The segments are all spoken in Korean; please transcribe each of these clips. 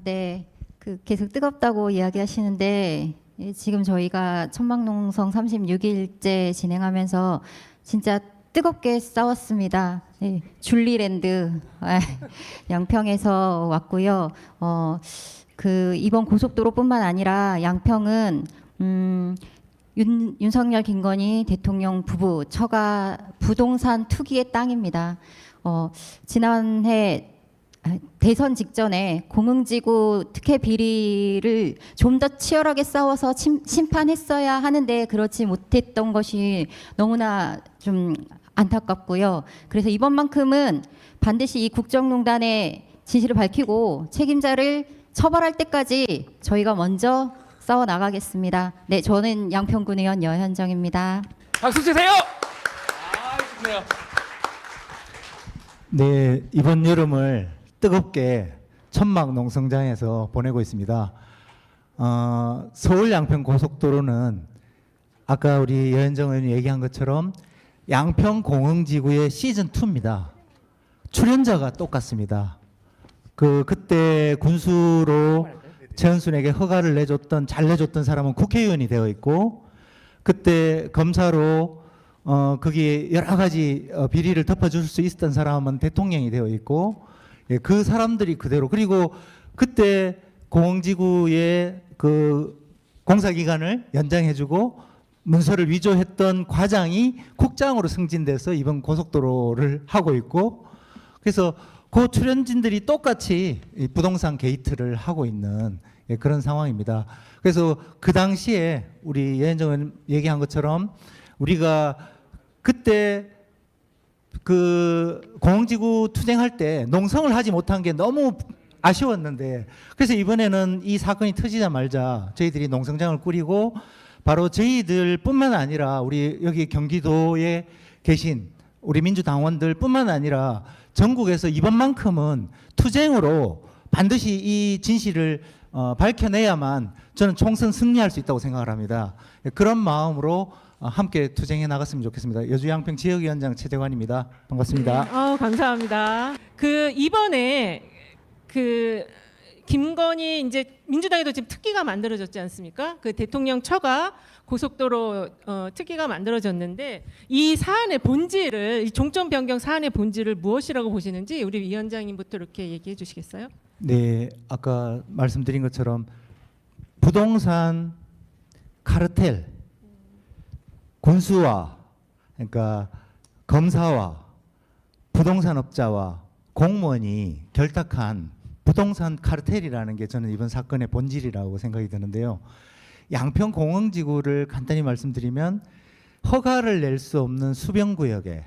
네. 계속 뜨겁다고 이야기하시는데 지금 저희가 천막농성 36일째 진행하면서 진짜 뜨겁게 싸웠습니다. 줄리랜드 양평에서 왔고요. 이번 고속도로뿐만 아니라 양평은 윤석열 김건희 대통령 부부 처가 부동산 투기의 땅입니다. 지난해 대선 직전에 공흥지구 특혜 비리를 좀 더 치열하게 싸워서 심판했어야 하는데 그렇지 못했던 것이 너무나 좀 안타깝고요. 그래서 이번만큼은 반드시 이 국정농단의 진실을 밝히고 책임자를 처벌할 때까지 저희가 먼저 싸워 나가겠습니다. 네, 저는 양평군 의원 여현정입니다. 박수 주세요. 좋네요. 네, 이번 여름을 뜨겁게 천막 농성장에서 보내고 있습니다. 서울 양평 고속도로는 아까 우리 여현정 의원이 얘기한 것처럼 양평 공흥지구의 시즌 2입니다. 출연자가 똑같습니다. 그때 군수로 최은순에게 허가를 잘 내줬던 사람은 국회의원이 되어 있고, 그때 검사로 거기에 여러 가지 비리를 덮어줄 수 있었던 사람은 대통령이 되어 있고, 그 사람들이 그대로, 그리고 그때 공흥지구의 그 공사기간을 연장해주고 문서를 위조했던 과장이 국장으로 승진돼서 이번 고속도로를 하고 있고, 그래서 그 출연진들이 똑같이 이 부동산 게이트를 하고 있는 그런 상황입니다. 그래서 그 당시에 우리 여현정 의원 얘기한 것처럼 우리가 그때 공흥지구 투쟁할 때 농성을 하지 못한 게 너무 아쉬웠는데, 그래서 이번에는 이 사건이 터지자마자 저희들이 농성장을 꾸리고 바로 저희들뿐만 아니라 우리 여기 경기도에 계신 우리 민주당원들 뿐만 아니라 전국에서 이번만큼은 투쟁으로 반드시 이 진실을 밝혀내야만 저는 총선 승리할 수 있다고 생각을 합니다. 그런 마음으로 함께 투쟁해 나갔으면 좋겠습니다. 여주양평 지역위원장 최재관입니다. 반갑습니다. 감사합니다. 이번에 김건희 이제 민주당에도 지금 특기가 만들어졌지 않습니까? 대통령 처가 고속도로 특기가 만들어졌는데 이 사안의 본질을, 이 종점 변경 사안의 본질을 무엇이라고 보시는지 우리 위원장님부터 이렇게 얘기해 주시겠어요? 네, 아까 말씀드린 것처럼 부동산 카르텔, 군수와, 그러니까 검사와 부동산업자와 공무원이 결탁한 부동산 카르텔이라는 게 저는 이번 사건의 본질이라고 생각이 드는데요. 양평 공흥지구를 간단히 말씀드리면 허가를 낼 수 없는 수변구역에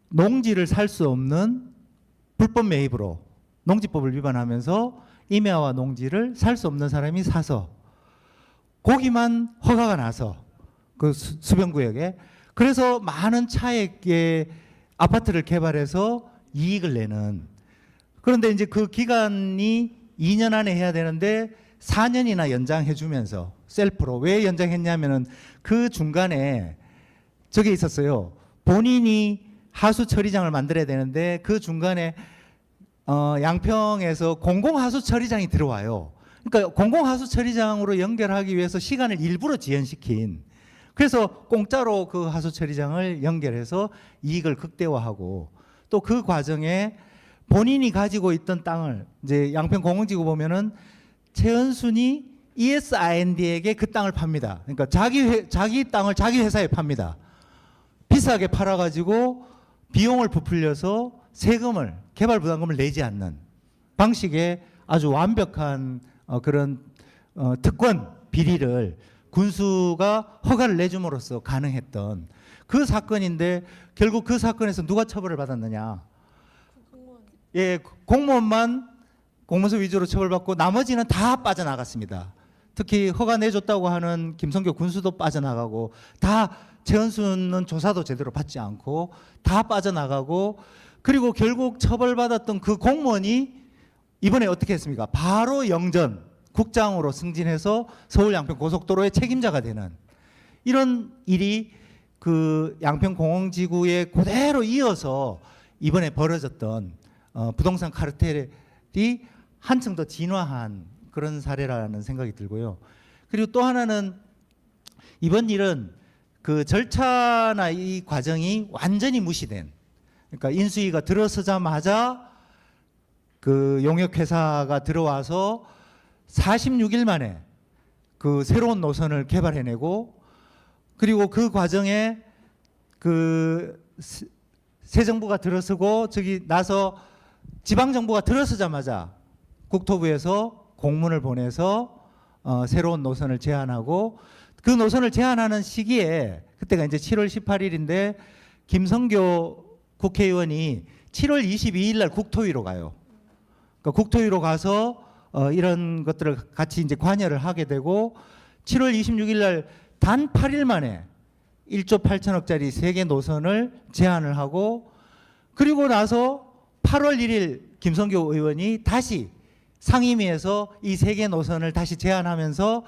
농지를 살 수 없는 불법 매입으로 농지법을 위반하면서 임야와 농지를 살 수 없는 사람이 사서 거기만 허가가 나서 그 수변구역에, 그래서 많은 차액의 아파트를 개발해서 이익을 내는, 그런데 이제 그 기간이 2년 안에 해야 되는데 4년이나 연장해 주면서 셀프로, 왜 연장했냐면은 그 중간에 저게 있었어요. 본인이 하수 처리장을 만들어야 되는데 그 중간에 양평에서 공공하수 처리장이 들어와요. 그러니까 공공하수 처리장으로 연결하기 위해서 시간을 일부러 지연시킨, 그래서 공짜로 그 하수 처리장을 연결해서 이익을 극대화하고, 또 그 과정에 본인이 가지고 있던 땅을, 이제 양평 공흥지구 보면은 최은순이 ESIND에게 그 땅을 팝니다. 그러니까 자기 땅을 자기 회사에 팝니다. 비싸게 팔아가지고 비용을 부풀려서 세금을, 개발 부담금을 내지 않는 방식의 아주 완벽한 그런 특권 비리를 군수가 허가를 내줌으로써 가능했던 그 사건인데, 결국 그 사건에서 누가 처벌을 받았느냐? 공무원만 공문서 위조로 처벌받고 나머지는 다 빠져나갔습니다. 특히 허가 내줬다고 하는 김성교 군수도 빠져나가고, 다 최은순은 조사도 제대로 받지 않고 다 빠져나가고, 그리고 결국 처벌받았던 그 공무원이 이번에 어떻게 했습니까? 바로 영전 국장으로 승진해서 서울 양평 고속도로의 책임자가 되는 이런 일이 그 양평 공흥지구에 그대로 이어서 이번에 벌어졌던 부동산 카르텔이 한층 더 진화한 그런 사례라는 생각이 들고요. 그리고 또 하나는 이번 일은 그 절차나 이 과정이 완전히 무시된, 그러니까 인수위가 들어서자마자 그 용역회사가 들어와서 46일 만에 그 새로운 노선을 개발해내고, 그리고 그 과정에 그 새 정부가 들어서고 저기 나서 지방 정부가 들어서자마자 국토부에서 공문을 보내서 새로운 노선을 제안하고, 그 노선을 제안하는 시기에 그때가 이제 7월 18일인데 김성교 국회의원이 7월 22일 날 국토위로 가요. 그러니까 국토위로 가서 이런 것들을 같이 이제 관여를 하게 되고, 7월 26일 날 단 8일 만에 1조 8천억짜리 3개 노선을 제안을 하고, 그리고 나서 8월 1일 김성교 의원이 다시 상임위에서 이 3개 노선을 다시 제안하면서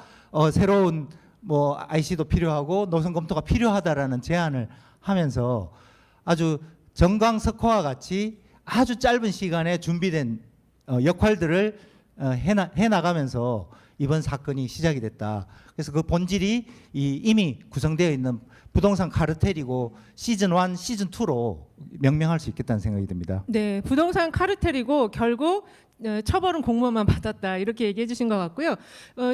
새로운 뭐 IC도 필요하고 노선 검토가 필요하다라는 제안을 하면서 아주 정광석화와 같이 아주 짧은 시간에 준비된 역할들을 해나가면서 이번 사건이 시작이 됐다. 그래서 그 본질이 이미 구성되어 있는 부동산 카르텔이고 시즌 1, 시즌 2로 명명할 수 있겠다는 생각이 듭니다. 네, 부동산 카르텔이고 결국 처벌은 공무원만 받았다 이렇게 얘기해 주신 것 같고요.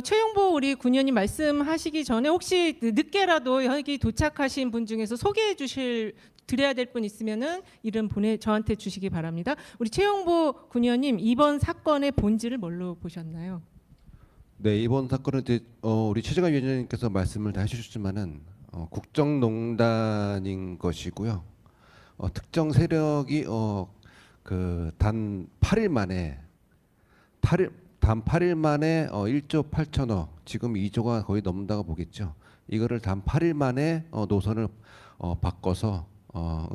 최용보 우리 군의원님 말씀하시기 전에 혹시 늦게라도 여기 도착하신 분 중에서 소개해 주실 드려야 될 분 있으면은 이름 저한테 주시기 바랍니다. 우리 최용보 군의원님 이번 사건의 본질을 뭘로 보셨나요? 네, 이번 사건은 이제 우리 최재관 위원장님께서 말씀을 다 해주셨지만은 국정농단인 것이고요. 특정 세력이 그 단 8일 만에 1조 8천억, 지금 2조가 거의 넘는다고 보겠죠. 이거를 단 8일 만에 노선을 바꿔서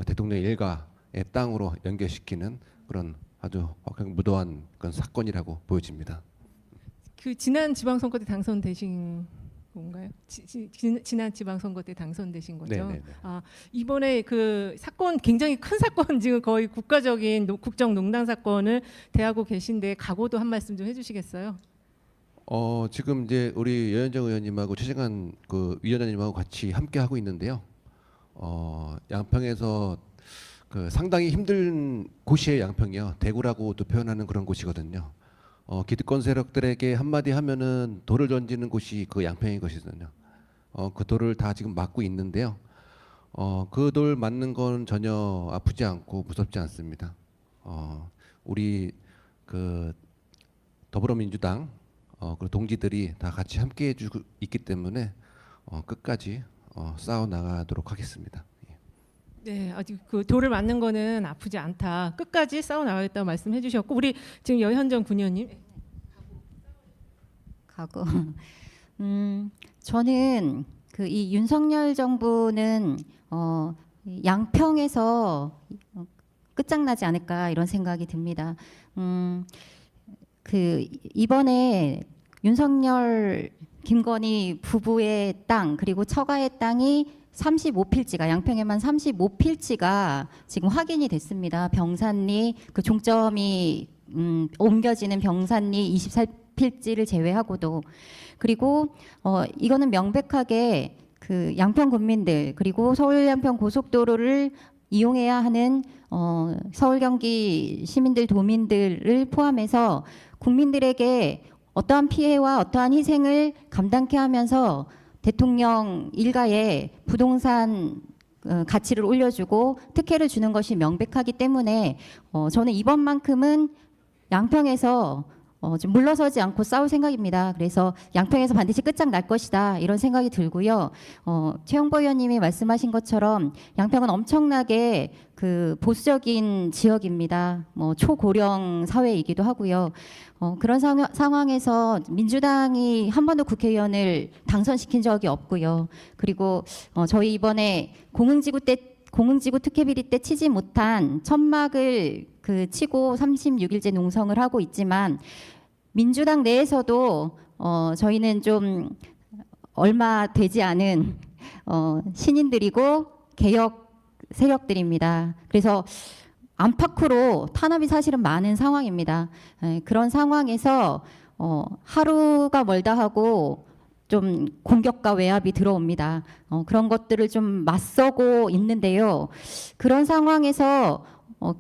대통령 일가의 땅으로 연결시키는 그런 아주 무도한 그런 사건이라고 보여집니다. 그 지난 지방선거 때 당선되신 건가요? 지난 지방선거 때 당선되신 거죠? 네네네. 아, 이번에 그 사건 굉장히 큰 사건 지금 거의 국가적인 국정농단 사건을 대하고 계신데 각오도 한 말씀 좀 해주시겠어요? 지금 이제 우리 여현정 의원님하고 최재관 그 위원장님하고 같이 함께 하고 있는데요. 양평에서 그 상당히 힘든 곳이에요. 양평이요. 대구라고도 표현하는 그런 곳이거든요. 기득권 세력들에게 한마디 하면은 돌을 던지는 곳이 그 양평인 것이거든요. 그 돌을 다 지금 맞고 있는데요. 그 돌 맞는 건 전혀 아프지 않고 무섭지 않습니다. 우리 그 더불어민주당 그리고 동지들이 다 같이 함께해 주고 있기 때문에 끝까지 싸워 나가도록 하겠습니다. 네, 아직 그 돌을 맞는 거는 아프지 않다. 끝까지 싸워 나가겠다고 말씀해 주셨고 우리 지금 여현정 군의원님. 가고. 저는 그 이 윤석열 정부는 양평에서 끝장나지 않을까 이런 생각이 듭니다. 그 이번에 윤석열 김건희 부부의 땅 그리고 처가의 땅이 35필지가 양평에만 35필지가 지금 확인이 됐습니다. 병산리 그 종점이 옮겨지는 병산리 24필지를 제외하고도. 그리고 이거는 명백하게 그 양평 군민들 그리고 서울 양평 고속도로를 이용해야 하는 서울 경기 시민들 도민들을 포함해서 국민들에게 어떠한 피해와 어떠한 희생을 감당케 하면서 대통령 일가에 부동산 가치를 올려주고 특혜를 주는 것이 명백하기 때문에 저는 이번만큼은 양평에서 좀 물러서지 않고 싸울 생각입니다. 그래서 양평에서 반드시 끝장날 것이다 이런 생각이 들고요. 최영보 의원님이 말씀하신 것처럼 양평은 엄청나게 그 보수적인 지역입니다. 뭐 초고령 사회이기도 하고요. 그런 상황에서 민주당이 한 번도 국회의원을 당선시킨 적이 없고요. 그리고 저희 이번에 공흥지구 특혜 비리 때 치지 못한 천막을 그 치고 36일째 농성을 하고 있지만 민주당 내에서도 저희는 좀 얼마 되지 않은 신인들이고 개혁 세력들입니다. 그래서 안팎으로 탄압이 사실은 많은 상황입니다. 그런 상황에서 하루가 멀다 하고 좀 공격과 외압이 들어옵니다. 그런 것들을 좀 맞서고 있는데요. 그런 상황에서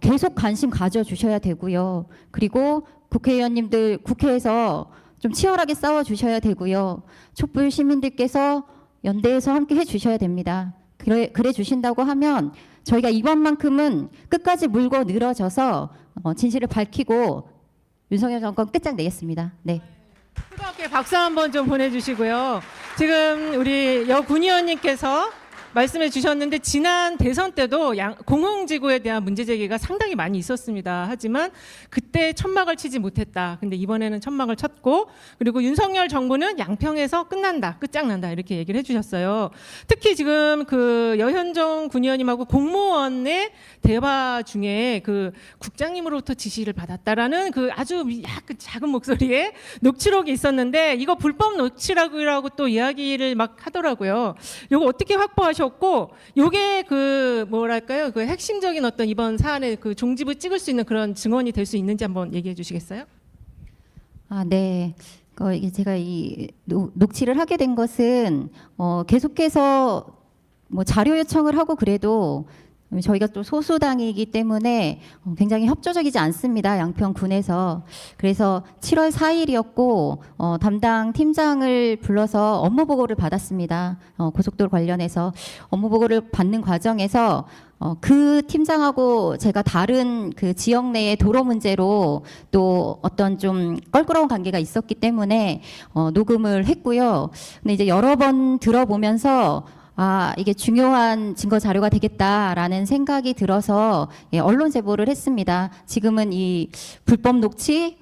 계속 관심 가져주셔야 되고요. 그리고 국회의원님들 국회에서 좀 치열하게 싸워주셔야 되고요. 촛불 시민들께서 연대해서 함께 해주셔야 됩니다. 그래 주신다고 하면 저희가 이번만큼은 끝까지 물고 늘어져서 진실을 밝히고 윤석열 정권 끝장내겠습니다. 네. 뜨겁게 박수 한번 좀 보내주시고요. 지금 우리 군 의원님께서 말씀해 주셨는데 지난 대선 때도 공흥지구에 대한 문제 제기가 상당히 많이 있었습니다. 하지만 그때 천막을 치지 못했다. 근데 이번에는 천막을 쳤고 그리고 윤석열 정부는 양평에서 끝장난다 이렇게 얘기를 해주셨어요. 특히 지금 그 여현정 군 의원님하고 공무원의 대화 중에 그 국장님으로부터 지시를 받았다라는 그 아주 약간 작은 목소리에 녹취록이 있었는데 이거 불법 녹취록이라고 또 이야기를 막 하더라고요. 이거 어떻게 확보하셨고 요게 그 뭐랄까요 그 핵심적인 어떤 이번 사안의 그 종집을 찍을 수 있는 그런 증언이 될 수 있는지 한번 얘기해 주시겠어요? 네. 이게 제가 이 녹취를 하게 된 것은 계속해서 뭐 자료 요청을 하고 그래도 저희가 또 소수당이기 때문에 굉장히 협조적이지 않습니다. 양평군에서. 그래서 7월 4일이었고 담당 팀장을 불러서 업무 보고를 받았습니다. 고속도로 관련해서 업무 보고를 받는 과정에서 그 팀장하고 제가 다른 그 지역 내의 도로 문제로 또 어떤 좀 껄끄러운 관계가 있었기 때문에 녹음을 했고요. 근데 이제 여러 번 들어보면서 이게 중요한 증거 자료가 되겠다라는 생각이 들어서 언론 제보를 했습니다. 지금은 이 불법 녹취,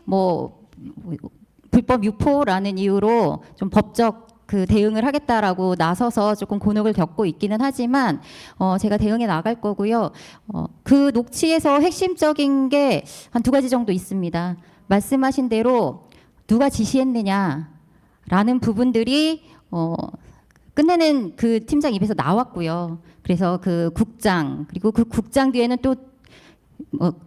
불법 유포라는 이유로 좀 법적 그 대응을 하겠다라고 나서서 조금 곤혹을 겪고 있기는 하지만 제가 대응해 나갈 거고요. 그 녹취에서 핵심적인 게 한 2가지 정도 있습니다. 말씀하신 대로 누가 지시했느냐라는 부분들이 끝내는 그 팀장 입에서 나왔고요. 그래서 그 국장 그리고 그 국장 뒤에는 또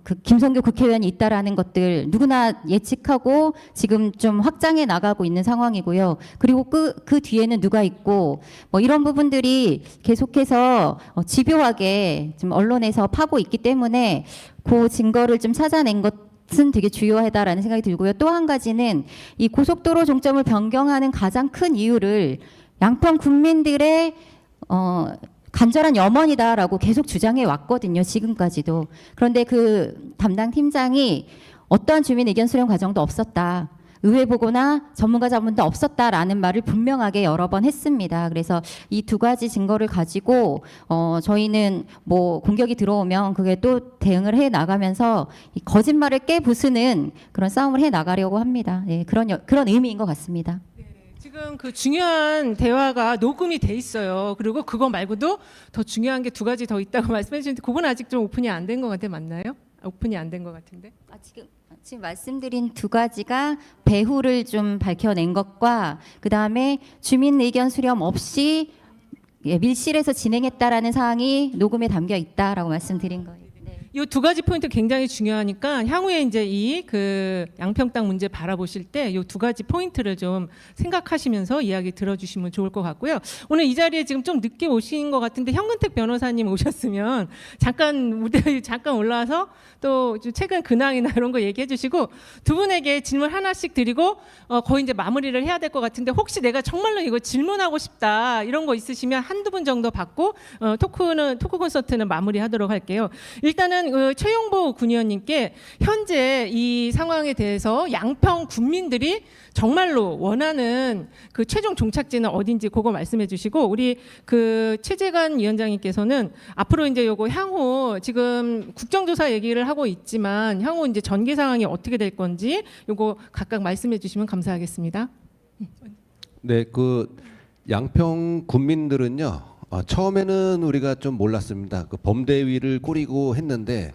그 김성교 국회의원이 있다라는 것들 누구나 예측하고 지금 좀 확장해 나가고 있는 상황이고요. 그리고 그 뒤에는 누가 있고 이런 부분들이 계속해서 집요하게 좀 언론에서 파고 있기 때문에 그 증거를 좀 찾아낸 것은 되게 중요하다라는 생각이 들고요. 또 한 가지는 이 고속도로 종점을 변경하는 가장 큰 이유를 양평 국민들의 간절한 염원이다라고 계속 주장해 왔거든요. 지금까지도. 그런데 그 담당 팀장이 어떠한 주민 의견 수렴 과정도 없었다. 의회 보고나 전문가 자문도 없었다라는 말을 분명하게 여러 번 했습니다. 그래서 이 2가지 증거를 가지고 저희는 뭐 공격이 들어오면 그게 또 대응을 해 나가면서 이 거짓말을 깨부수는 그런 싸움을 해 나가려고 합니다. 네, 그런 의미인 것 같습니다. 지금 그 중요한 대화가 녹음이 돼 있어요. 그리고 그거 말고도 더 중요한 게 2가지 더 있다고 말씀해 주셨는데 그건 아직 좀 오픈이 안 된 것 같아 맞나요? 오픈이 안 된 것 같은데. 지금 말씀드린 2가지가 배후를 좀 밝혀낸 것과 그 다음에 주민 의견 수렴 없이 밀실에서 진행했다라는 사항이 녹음에 담겨 있다라고 말씀드린 거예요. 이 2가지 포인트 굉장히 중요하니까 향후에 이제 이 그 양평 땅 문제 바라보실 때 이 2가지 포인트를 좀 생각하시면서 이야기 들어주시면 좋을 것 같고요. 오늘 이 자리에 지금 좀 늦게 오신 것 같은데 현근택 변호사님 오셨으면 잠깐 무대에 잠깐 올라와서 또 최근 근황이나 이런 거 얘기해 주시고 2분에게 질문 하나씩 드리고 거의 이제 마무리를 해야 될 것 같은데 혹시 내가 정말로 이거 질문하고 싶다 이런 거 있으시면 1-2분 정도 받고 토크 콘서트는 마무리하도록 할게요. 일단은 최용보 군 의원님께 현재 이 상황에 대해서 양평 국민들이 정말로 원하는 그 최종 종착지는 어딘지 그거 말씀해 주시고 우리 그 최재관 위원장님께서는 앞으로 이제 요거 향후 지금 국정조사 얘기를 하고 있지만 향후 이제 전개 상황이 어떻게 될 건지 요거 각각 말씀해 주시면 감사하겠습니다. 네, 그 양평 군민들은요. 처음에는 우리가 좀 몰랐습니다. 그 범대위를 꾸리고 했는데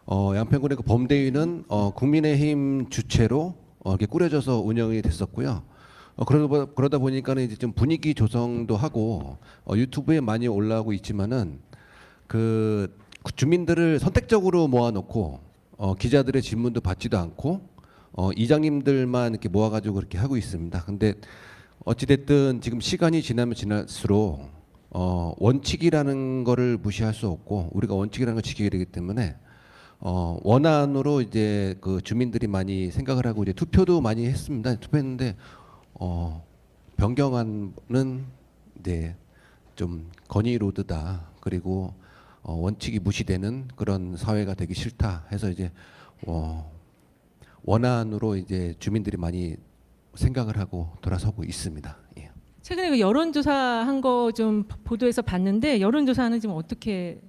양평군의 그 범대위는 국민의힘 주체로 이렇게 꾸려져서 운영이 됐었고요. 그러다 보니까는 이제 좀 분위기 조성도 하고 유튜브에 많이 올라오고 있지만은 그 그 주민들을 선택적으로 모아놓고 기자들의 질문도 받지도 않고 이장님들만 이렇게 모아가지고 그렇게 하고 있습니다. 근데 어찌됐든 지금 시간이 지나면 지날수록 원칙이라는 거를 무시할 수 없고 우리가 원칙이라는 걸 지키게 되기 때문에 원안으로 이제 그 주민들이 많이 생각을 하고 이제 투표도 많이 했습니다. 투표했는데 변경안은 이제 좀 건의 로드다. 그리고 원칙이 무시되는 그런 사회가 되기 싫다 해서 이제 원안으로 이제 주민들이 많이 생각을 하고 돌아서고 있습니다. 예. 최근에 그 여론조사한 거 좀 보도해서 봤는데 여론조사는 지금 어떻게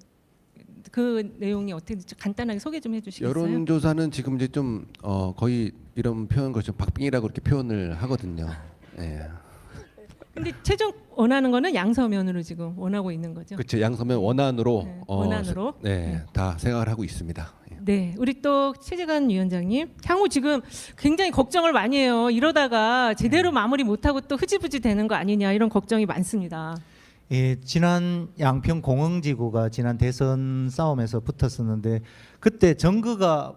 그 내용이 어떻게 간단하게 소개 좀 해주시겠어요? 여론조사는 지금 이제 좀 거의 이런 표현 것좀 박빙이라고 이렇게 표현을 하거든요. 예. 근데 최종 원하는 거는 양서면으로 지금 원하고 있는 거죠. 그렇죠. 양서면 원안으로 네, 원안으로. 네, 다 생각을 하고 있습니다. 예. 네, 우리 또 최재관 위원장님, 향후 지금 굉장히 걱정을 많이 해요. 이러다가 제대로 마무리 못하고 또 흐지부지 되는 거 아니냐 이런 걱정이 많습니다. 예, 지난 양평 공흥지구가 지난 대선 싸움에서 붙었었는데 그때 증거가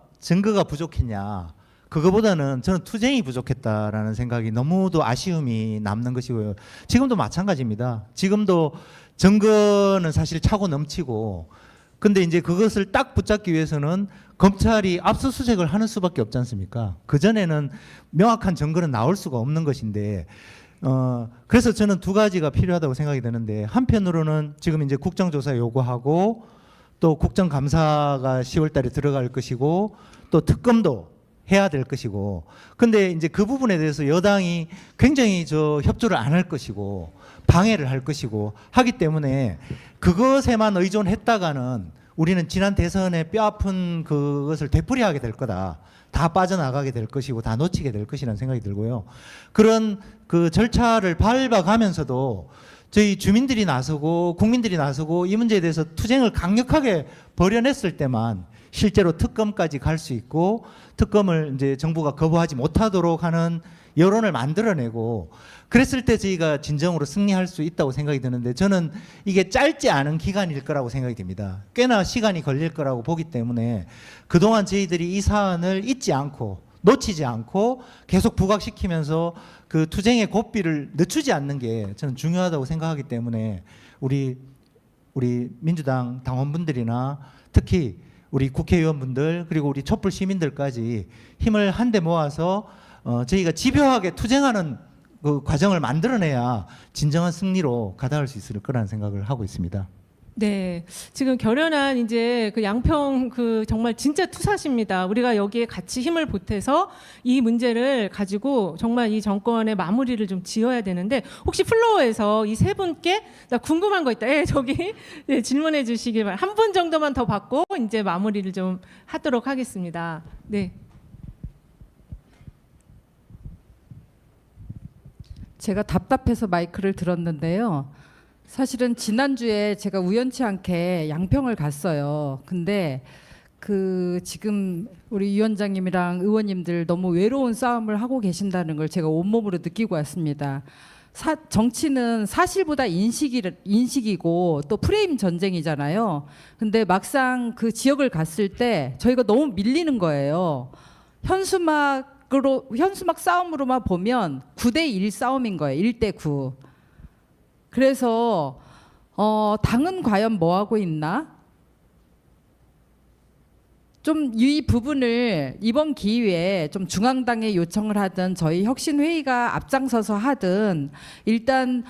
부족했냐? 그거보다는 저는 투쟁이 부족했다라는 생각이 너무도 아쉬움이 남는 것이고요. 지금도 마찬가지입니다. 지금도 증거는 사실 차고 넘치고 근데 이제 그것을 딱 붙잡기 위해서는 검찰이 압수수색을 하는 수밖에 없지 않습니까? 그전에는 명확한 증거는 나올 수가 없는 것인데 그래서 저는 두 가지가 필요하다고 생각이 드는데 한편으로는 지금 이제 국정조사 요구하고 또 국정감사가 10월 달에 들어갈 것이고 또 특검도 해야 될 것이고 근데 이제 그 부분에 대해서 여당이 굉장히 협조를 안 할 것이고 방해를 할 것이고 하기 때문에 그것에만 의존했다가는 우리는 지난 대선에 뼈아픈 그것을 되풀이하게 될 거다. 다 빠져나가게 될 것이고 다 놓치게 될 것이라는 생각이 들고요. 그런 그 절차를 밟아가면서도 저희 주민들이 나서고 국민들이 나서고 이 문제에 대해서 투쟁을 강력하게 벌여냈을 때만 실제로 특검까지 갈 수 있고 특검을 이제 정부가 거부하지 못하도록 하는 여론을 만들어내고 그랬을 때 저희가 진정으로 승리할 수 있다고 생각이 드는데 저는 이게 짧지 않은 기간일 거라고 생각이 듭니다. 꽤나 시간이 걸릴 거라고 보기 때문에 그동안 저희들이 이 사안을 잊지 않고 놓치지 않고 계속 부각시키면서 그 투쟁의 고삐를 늦추지 않는 게 저는 중요하다고 생각하기 때문에 우리 민주당 당원분들이나 특히 우리 국회의원분들 그리고 우리 촛불 시민들까지 힘을 한데 모아서 저희가 집요하게 투쟁하는 그 과정을 만들어내야 진정한 승리로 가다할 수 있을 거라는 생각을 하고 있습니다. 네, 지금 결연한 이제 그 양평 그 정말 진짜 투사십니다. 우리가 여기에 같이 힘을 보태서 이 문제를 가지고 정말 이 정권의 마무리를 좀 지어야 되는데 혹시 플로어에서 이 세 분께 나 궁금한 거 있다. 예, 저기 네, 질문해 주시길 바랍니다. 한 분 정도만 더 받고 이제 마무리를 좀 하도록 하겠습니다. 네. 제가 답답해서 마이크를 들었는데요. 사실은 지난주에 제가 우연치 않게 양평을 갔어요. 근데 그 지금 우리 위원장님이랑 의원님들 너무 외로운 싸움을 하고 계신다는 걸 제가 온몸으로 느끼고 왔습니다. 정치는 사실보다 인식이고 또 프레임 전쟁이잖아요. 근데 막상 그 지역을 갔을 때 저희가 너무 밀리는 거예요. 현수막 싸움으로만 보면 9대1 싸움인 거예요. 1대9. 그래서 당은 과연 뭐 하고 있나? 좀 이 부분을 이번 기회에 좀 중앙당에 요청을 하든 저희 혁신회의가 앞장서서 하든 일단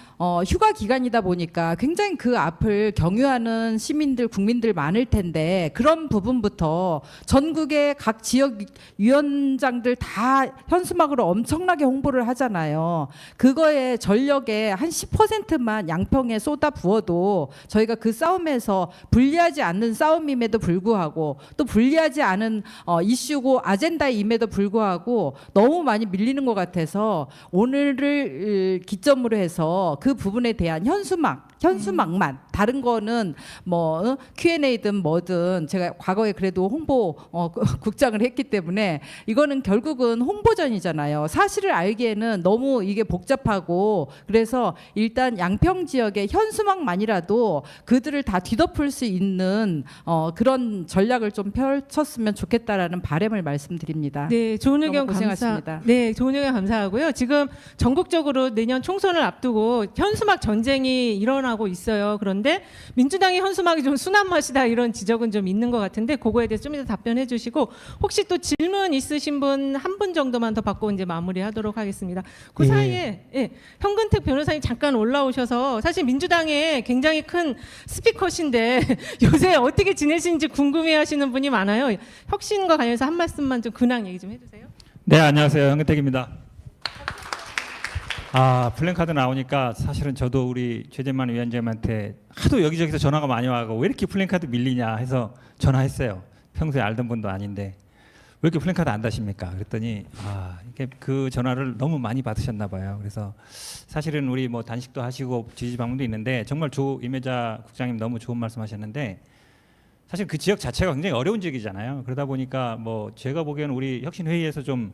휴가 기간이다 보니까 굉장히 그 앞을 경유하는 시민들 국민들 많을 텐데 그런 부분부터 전국의 각 지역 위원장들 다 현수막으로 엄청나게 홍보를 하잖아요. 그거에 전력의 한 10%만 양평에 쏟아 부어도 저희가 그 싸움에서 불리하지 않는 싸움임에도 불구하고 또 불리하지 중요하지 않은 이슈고 아젠다임에도 불구하고 너무 많이 밀리는 것 같아서 오늘을 기점으로 해서 그 부분에 대한 현수막만 다른 거는 뭐 Q&A든 뭐든 제가 과거에 그래도 홍보 국장을 했기 때문에 이거는 결국은 홍보전이잖아요. 사실을 알기에는 너무 이게 복잡하고 그래서 일단 양평 지역의 현수막만이라도 그들을 다 뒤덮을 수 있는 그런 전략을 좀 펼쳤으면 좋겠다라는 바람을 말씀드립니다. 네, 좋은 의견 너무 고생하셨습니다. 네, 좋은 의견 감사하고요. 지금 전국적으로 내년 총선을 앞두고 현수막 전쟁이 일어나고 있어요. 그런데 민주당의 현수막이 좀 순한 맛이다 이런 지적은 좀 있는 것 같은데 그거에 대해서 좀 이따 답변해 주시고 혹시 또 질문 있으신 분 한 분 정도만 더 받고 이제 마무리하도록 하겠습니다. 그 예. 사이에 현근택 변호사님 잠깐 올라오셔서 사실 민주당의 굉장히 큰 스피커신데 요새 어떻게 지내시는지 궁금해하시는 분이 많아요. 혁신과 관련해서 한 말씀만 좀 근황 얘기 좀 해주세요. 네, 안녕하세요. 현근택입니다. 플랜카드 나오니까 사실은 저도 우리 최재만 위원장님한테 하도 여기저기서 전화가 많이 와서 왜 이렇게 플랜카드 밀리냐 해서 전화했어요. 평소에 알던 분도 아닌데 왜 이렇게 플랜카드 안 다십니까? 그랬더니 이게 그 전화를 너무 많이 받으셨나 봐요. 그래서 사실은 우리 뭐 단식도 하시고 지지 방문도 있는데 정말 임혜자 국장님 너무 좋은 말씀하셨는데 사실 그 지역 자체가 굉장히 어려운 지역이잖아요. 그러다 보니까 뭐 제가 보기에는 우리 혁신 회의에서 좀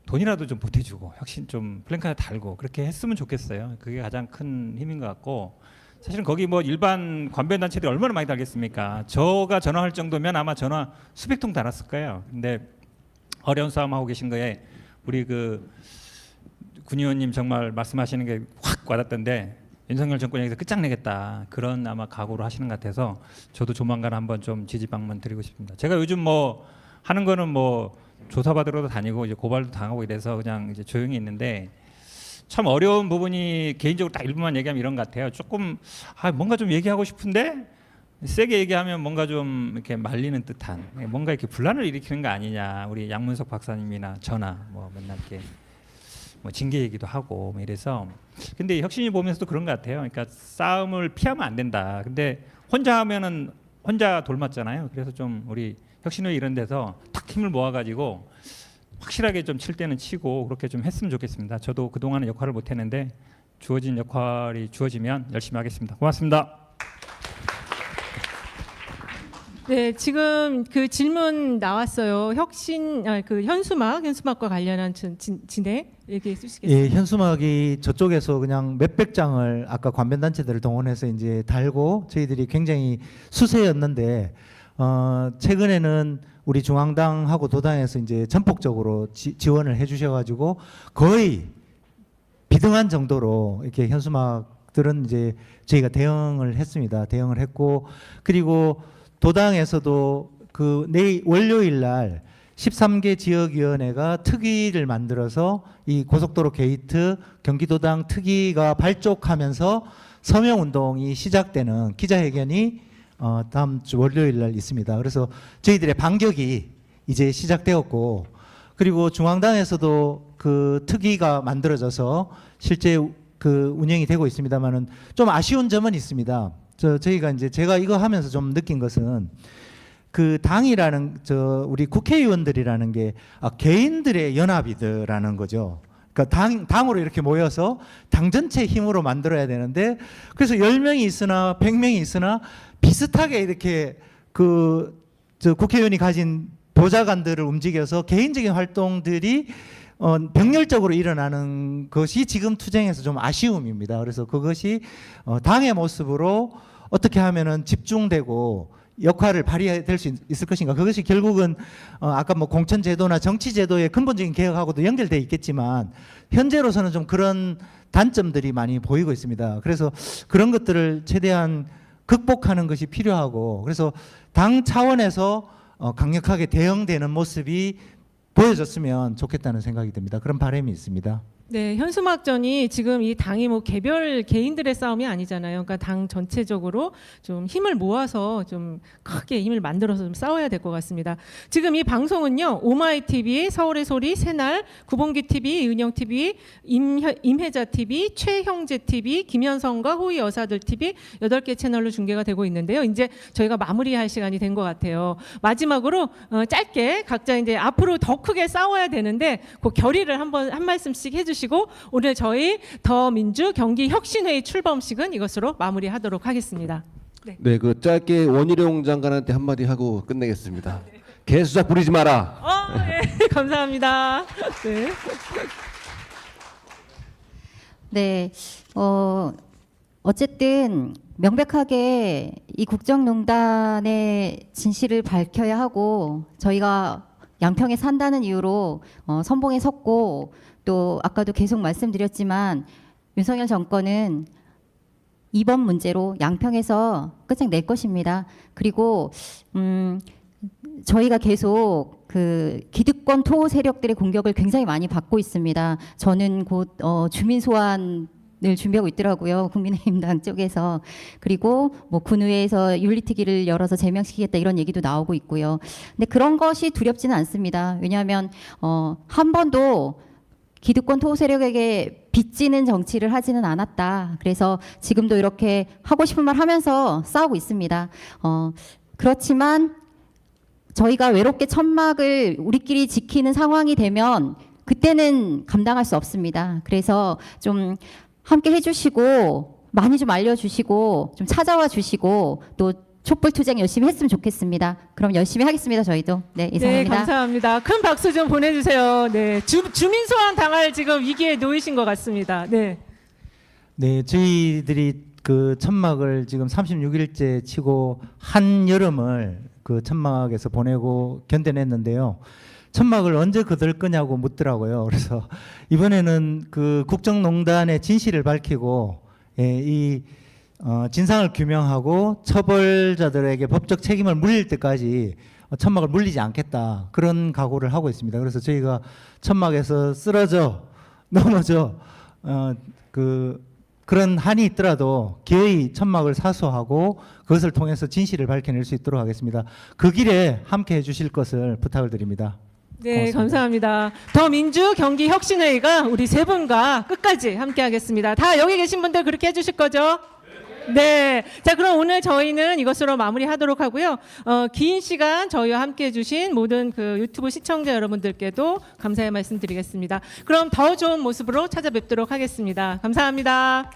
돈이라도 좀 보태주고 혁신 좀 플랜카드 달고 그렇게 했으면 좋겠어요. 그게 가장 큰 힘인 것 같고 사실은 거기 뭐 일반 관변 단체들이 얼마나 많이 달겠습니까? 저가 전화할 정도면 아마 전화 수백 통 달았을 거예요. 근데 어려운 싸움 하고 계신 거에 우리 군 의원님 정말 말씀하시는 게 확 와닿던데 윤석열 정권에서 끝장내겠다 그런 아마 각오로 하시는 것 같아서 저도 조만간 한번 좀 지지 방문 드리고 싶습니다. 제가 요즘 뭐 하는 거는 뭐 조사받으러도 다니고 이제 고발도 당하고 이래서 그냥 이제 조용히 있는데 참 어려운 부분이 개인적으로 딱 일부만 얘기하면 이런 것 같아요. 조금 뭔가 좀 얘기하고 싶은데 세게 얘기하면 뭔가 좀 이렇게 말리는 듯한 뭔가 이렇게 분란을 일으키는 거 아니냐. 우리 양문석 박사님이나 저나 뭐 맨날 이렇게 뭐 징계 얘기도 하고 뭐 이래서 근데 혁신이 보면서도 그런 것 같아요. 그러니까 싸움을 피하면 안 된다. 근데 혼자 하면은 혼자 돌맞잖아요. 그래서 좀 우리 혁신회 이런 데서 탁 힘을 모아가지고 확실하게 좀 칠 때는 치고 그렇게 좀 했으면 좋겠습니다. 저도 그동안은 역할을 못했는데 주어진 역할이 주어지면 열심히 하겠습니다. 고맙습니다. 네, 지금 그 질문 나왔어요. 그 현수막과 관련한 진행 얘기해 주시겠어요? 예, 현수막이 저쪽에서 그냥 몇백 장을 아까 관변단체들을 동원해서 이제 달고 저희들이 굉장히 수세였는데 최근에는 우리 중앙당하고 도당에서 이제 전폭적으로 지원을 해주셔가지고 거의 비등한 정도로 이렇게 현수막들은 이제 저희가 대응을 했습니다. 대응을 했고 그리고 도당에서도 내일 월요일 날 13개 지역위원회가 특위를 만들어서 이 고속도로 게이트 경기도당 특위가 발족하면서 서명운동이 시작되는 기자회견이 다음 주 월요일 날 있습니다. 그래서 저희들의 반격이 이제 시작되었고 그리고 중앙당에서도 그 특위가 만들어져서 실제 그 운영이 되고 있습니다만은 좀 아쉬운 점은 있습니다. 저희가 이제 제가 이거 하면서 좀 느낀 것은 그 당이라는 우리 국회의원들이라는 게 개인들의 연합이더라는 거죠. 그러니까 당으로 이렇게 모여서 당 전체 힘으로 만들어야 되는데 그래서 10명이 있으나 100명이 있으나 비슷하게 이렇게 국회의원이 가진 보좌관들을 움직여서 개인적인 활동들이 병렬적으로 일어나는 것이 지금 투쟁에서 좀 아쉬움입니다. 그래서 그것이 당의 모습으로 어떻게 하면은 집중되고 역할을 발휘될 수 있을 것인가. 그것이 결국은 아까 뭐 공천제도나 정치제도의 근본적인 개혁하고도 연결돼 있겠지만 현재로서는 좀 그런 단점들이 많이 보이고 있습니다. 그래서 그런 것들을 최대한 극복하는 것이 필요하고 그래서 당 차원에서 강력하게 대응되는 모습이 보여줬으면 좋겠다는 생각이 듭니다. 그런 바람이 있습니다. 네, 현수막전이 지금 이 당이 뭐 개별 개인들의 싸움이 아니잖아요. 그러니까 당 전체적으로 좀 힘을 모아서 좀 크게 힘을 만들어서 좀 싸워야 될 것 같습니다. 지금 이 방송은요, 오마이 TV, 서울의 소리, 새날, 구봉기 TV, 이은영 TV, 임혜자 TV, 최형재 TV, 김현성과 호위 여사들 TV 8개 채널로 중계가 되고 있는데요. 이제 저희가 마무리할 시간이 된 것 같아요. 마지막으로 짧게 각자 이제 앞으로 더 크게 싸워야 되는데 그 결의를 한 말씀씩 해주시고 오늘 저희 더민주 경기혁신회의 출범식은 이것으로 마무리하도록 하겠습니다. 네, 그 짧게 원희룡 장관한테 한마디 하고 끝내겠습니다. 개수작 부리지 마라. 네, 감사합니다. 네. 네, 어쨌든 명백하게 이 국정농단의 진실을 밝혀야 하고 저희가 양평에 산다는 이유로 선봉에 섰고 또 아까도 계속 말씀드렸지만 윤석열 정권은 이번 문제로 양평에서 끝장낼 것입니다. 그리고 저희가 계속 그 기득권 토호 세력들의 공격을 굉장히 많이 받고 있습니다. 저는 곧 주민 소환을 준비하고 있더라고요. 국민의힘당 쪽에서. 그리고 뭐 군의회에서 윤리특위를 열어서 제명시키겠다 이런 얘기도 나오고 있고요. 근데 그런 것이 두렵지는 않습니다. 왜냐하면 한 번도 기득권 토호 세력에게 빚지는 정치를 하지는 않았다. 그래서 지금도 이렇게 하고 싶은 말 하면서 싸우고 있습니다. 그렇지만 저희가 외롭게 천막을 우리끼리 지키는 상황이 되면 그때는 감당할 수 없습니다. 그래서 좀 함께 해주시고 많이 좀 알려주시고 좀 찾아와 주시고 또 촛불 투쟁 열심히 했으면 좋겠습니다. 그럼 열심히 하겠습니다. 저희도. 네, 이상입니다. 네, 감사합니다. 큰 박수 좀 보내주세요. 네, 주민 소환 당할 지금 위기에 놓이신 것 같습니다. 네. 네, 저희들이 그 천막을 지금 36일째 치고 한 여름을 그 천막에서 보내고 견뎌냈는데요. 천막을 언제 거둘 거냐고 묻더라고요. 그래서 이번에는 그 국정농단의 진실을 밝히고 이 진상을 규명하고 처벌자들에게 법적 책임을 물릴 때까지 천막을 물리지 않겠다 그런 각오를 하고 있습니다. 그래서 저희가 천막에서 쓰러져 넘어져 그런 한이 있더라도 기어이 천막을 사수하고 그것을 통해서 진실을 밝혀낼 수 있도록 하겠습니다. 그 길에 함께 해주실 것을 부탁을 드립니다. 네, 고맙습니다. 감사합니다. 더민주 경기혁신회의가 우리 세 분과 끝까지 함께하겠습니다. 다 여기 계신 분들 그렇게 해주실 거죠? 네. 자, 그럼 오늘 저희는 이것으로 마무리하도록 하고요. 긴 시간 저희와 함께해주신 모든 그 유튜브 시청자 여러분들께도 감사의 말씀드리겠습니다. 그럼 더 좋은 모습으로 찾아뵙도록 하겠습니다. 감사합니다.